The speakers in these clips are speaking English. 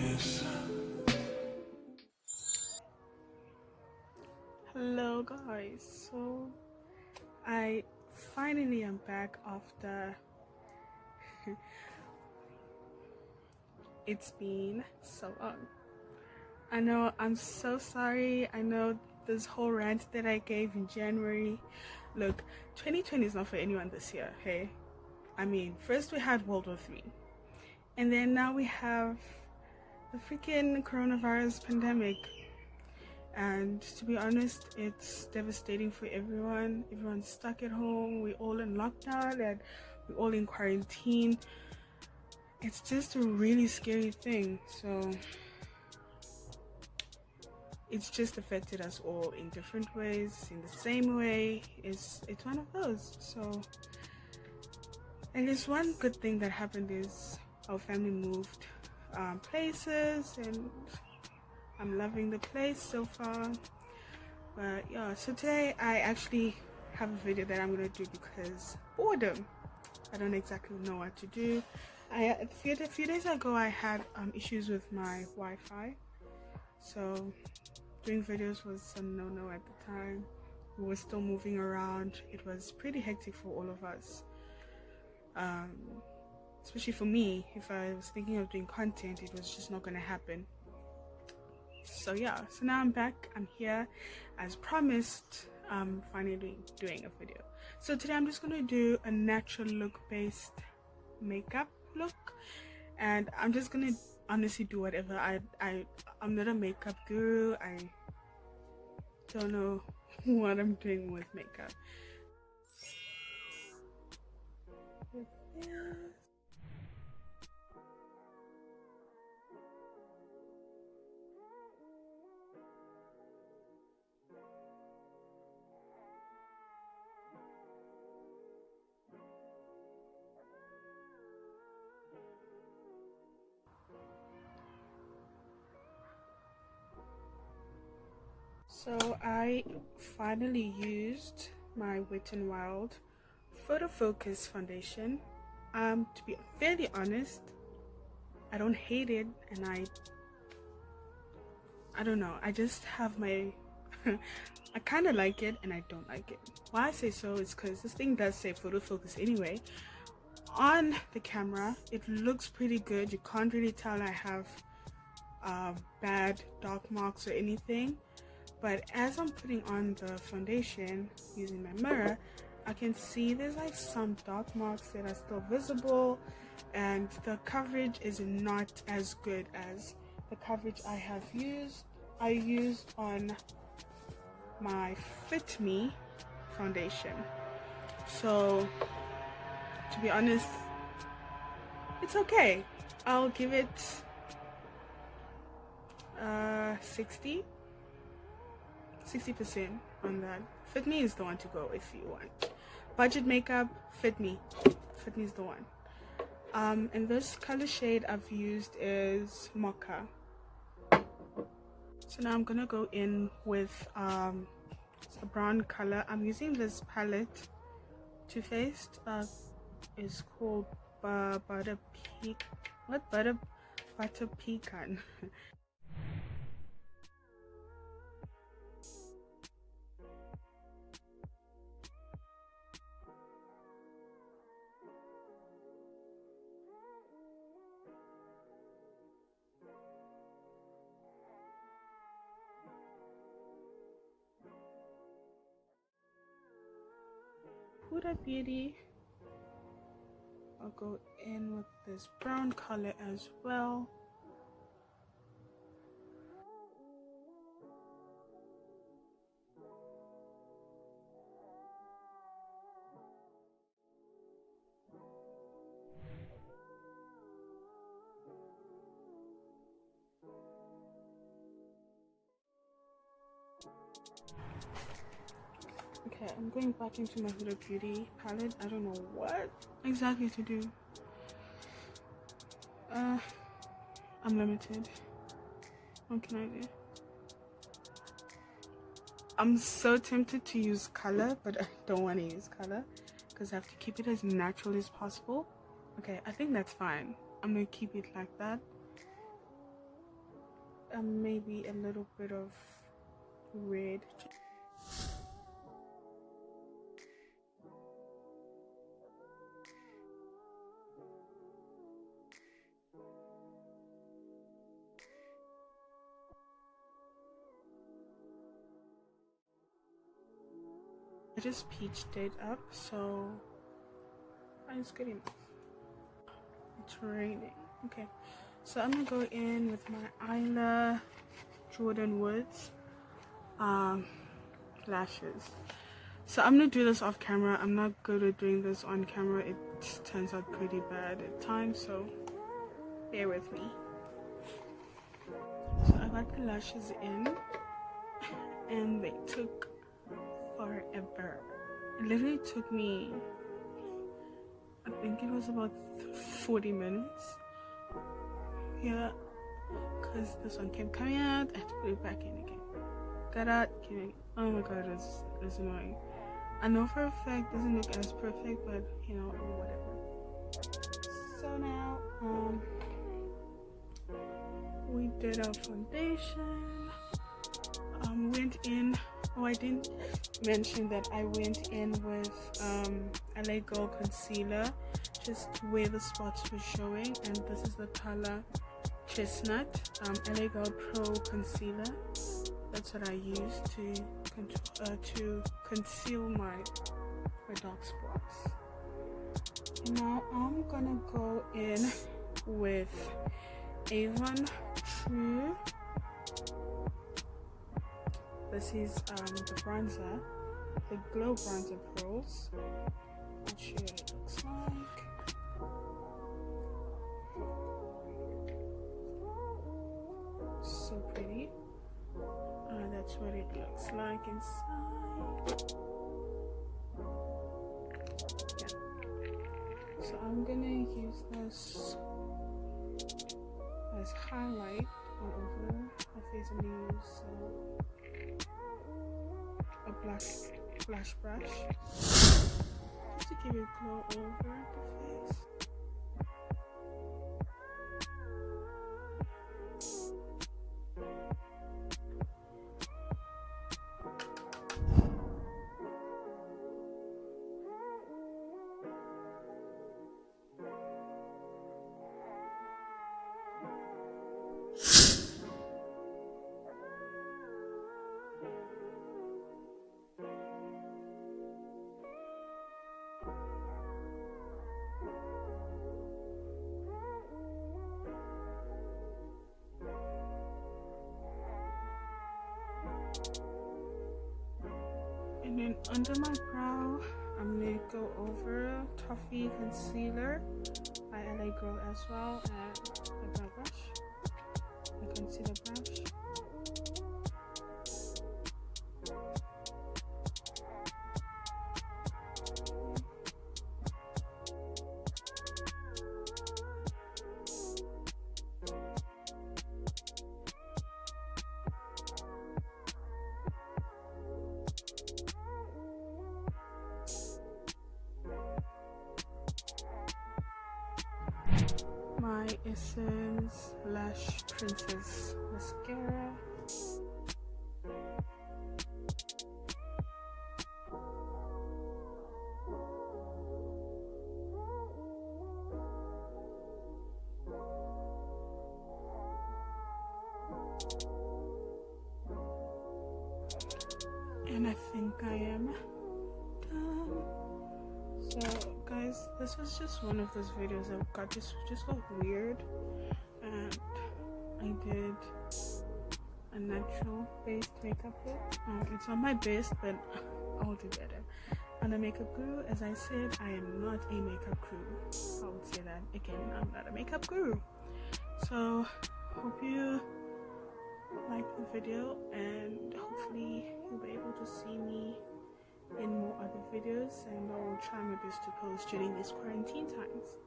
kiss. Hello guys, so I finally am back after it's been so long. I know, I'm so sorry. I know this whole rant that I gave in January. Look, 2020 is not for anyone this year, hey? I mean, first we had World War III, and then now we have the freaking coronavirus pandemic. And to be honest, it's devastating for everyone. Everyone's stuck at home, we're all in lockdown, and we're all in quarantine. It's just a really scary thing. So it's just affected us all in different ways, in the same way. It's one of those. So I guess one good thing that happened is our family moved places, and I'm loving the place so far. But yeah, so today I actually have a video that I'm gonna do because boredom. I don't exactly know what to do. A few days ago I had issues with my Wi-Fi, so doing videos was a no-no at the time. We were still moving around. It was pretty hectic for all of us, especially for me. If I was thinking of doing content, it was just not gonna happen. So yeah, so now I'm back. I'm here as promised. I'm finally doing a video. So today I'm just going to do a natural look based makeup look, and I'm just going to honestly do whatever. I'm not a makeup guru. I don't know what I'm doing with makeup. So I finally used my Wet n Wild Photo Focus foundation. To be fairly honest, I don't hate it, and I don't know, I just have my I kind of like it and I don't like it. Why I say so is because this thing does say photo focus anyway. On the camera it looks pretty good. You can't really tell I have bad dark marks or anything, but as I'm putting on the foundation using my mirror, I can see there's like some dark marks that are still visible, and the coverage is not as good as the coverage I used on my Fit Me foundation. So to be honest, it's okay. I'll give it 60% on that. Fit Me is the one to go if you want budget makeup. Fit Me is the one. And this color shade I've used is Mocha. So now I'm gonna go in with a brown color. I'm using this palette, Too Faced. It's called Butter Pecan. Huda Beauty. I'll go in with this brown color as well. Okay, I'm going back into my Huda Beauty palette. I don't know what exactly to do. I'm limited. What can I do? I'm so tempted to use color, but I don't want to use color because I have to keep it as natural as possible. Okay, I think that's fine. I'm gonna keep it like that. maybe a little bit of red. I just peached it up, so it's good enough. It's raining. Okay, so I'm gonna go in with my Isla Jordan Woods lashes. So I'm gonna do this off camera. I'm not good at doing this on camera. It turns out pretty bad at times, so bear with me. So I got the lashes in and they took forever. It literally took me, I think it was about 40 minutes. Yeah, because this one kept coming out. I had to put it back in again. Got out, came in. Oh my god, it's annoying. I know for a fact it doesn't look as perfect, but you know, whatever. So now, we did our foundation. Went in. Oh, I didn't mention that I went in with LA Girl concealer, just where the spots were showing, and this is the color Chestnut. LA Girl Pro concealer. That's what I use to conceal my dark spots. Now I'm gonna go in with Avon True. This is the bronzer, the Glow Bronzer Pearls. I'll show you what it looks like. So pretty. That's what it looks like inside. Yeah. So I'm gonna use this as highlight all over my face. I'm gonna use a blush brush just to give it a glow over the face. And then under my brow, I'm gonna go over Toffee Concealer by LA Girl as well, and the brow brush, the concealer brush. My Essence Lash Princess mascara. And I think I am done. So guys, this was just one of those videos that just got weird, and I did a natural based makeup look. It's not my best, but I'll do better. I'm a makeup guru. As I said, I am not a makeup guru. I would say that again, I'm not a makeup guru. So hope you like the video, and hopefully you'll be able to see me in more other videos, and I will try my best to post during these quarantine times.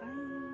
Bye.